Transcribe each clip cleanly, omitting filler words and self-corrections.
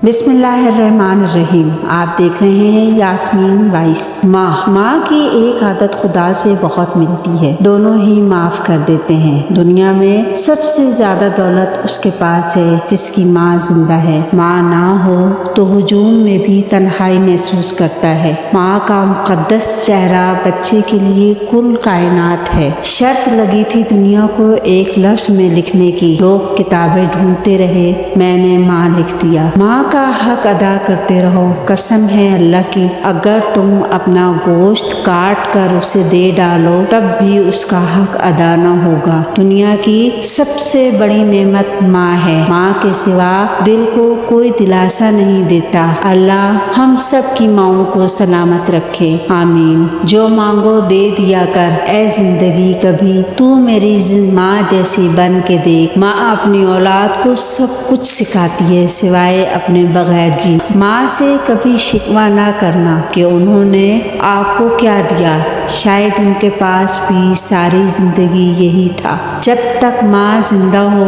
बिस्मिल्लाहिर्रहमानिर्रहीम। आप देख रहे हैं यास्मीन वॉइस। माँ की एक आदत खुदा से बहुत मिलती है, दोनों ही माफ़ कर देते हैं। दुनिया में सबसे ज़्यादा दौलत उसके पास है जिसकी माँ जिंदा है। माँ ना हो तो हुजूम में भी तन्हाई महसूस करता है। माँ का मुक़द्दस चेहरा बच्चे के लिए कुल कायनात है। शर्त लगी थी दुनिया को एक लफ्ज़ में लिखने की, लोग किताबें ढूंढते रहे, मैंने माँ लिख दिया। माँ का हक अदा करते रहो। कसम है अल्लाह की, अगर तुम अपना गोश्त काट कर उसे दे डालो तब भी उसका हक अदा न होगा। दुनिया की सबसे बड़ी नेमत माँ है। माँ के सिवा दिल को कोई दिलासा नहीं देता। अल्लाह हम सब की माँओं को सलामत रखे, आमीन। जो मांगो दे दिया कर ऐ जिंदगी, कभी तू मेरी माँ जैसी बन के देख। माँ अपनी औलाद को सब कुछ सिखाती है सिवाय अपने बगैर जी। माँ से कभी शिकवा ना करना कि उन्होंने आपको क्या दिया, शायद उनके पास भी सारी जिंदगी यही था। जब तक माँ जिंदा हो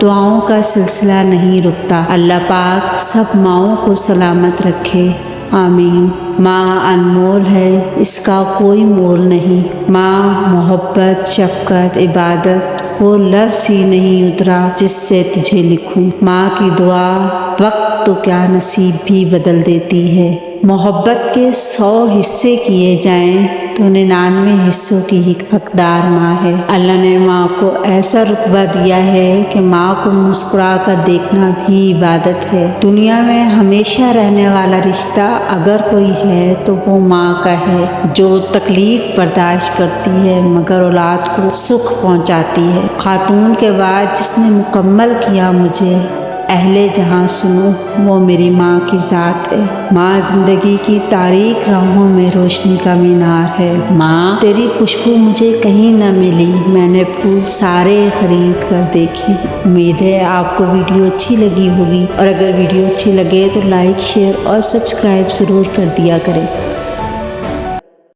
दुआओं का सिलसिला नहीं रुकता। अल्लाह पाक सब माँओं को सलामत रखे, आमीन। माँ अनमोल है, इसका कोई मोल नहीं। माँ मोहब्बत, शफकत, इबादत, वो लफ्ज़ ही नहीं उतरा जिससे तुझे लिखूं। माँ की दुआ वक्त तो क्या नसीब भी बदल देती है। मोहब्बत के 100 हिस्से किए जाएं तो 99 हिस्सों की ही हकदार माँ है। अल्लाह ने माँ को ऐसा रुतबा दिया है कि माँ को मुस्कुरा कर देखना भी इबादत है। दुनिया में हमेशा रहने वाला रिश्ता अगर कोई है तो वो माँ का है, जो तकलीफ बर्दाश्त करती है मगर औलाद को सुख पहुँचाती है। खातून के बाद जिसने मुकम्मल किया मुझे अहले जहाँ सुनो, वो मेरी माँ की ज़ात है। माँ जिंदगी की तारीक राहों में रोशनी का मीनार है। माँ तेरी खुशबू मुझे कहीं न मिली, मैंने फूल सारे खरीद कर देखे। उम्मीद है आपको वीडियो अच्छी लगी होगी, और अगर वीडियो अच्छी लगे तो लाइक, शेयर और सब्सक्राइब ज़रूर कर दिया करें।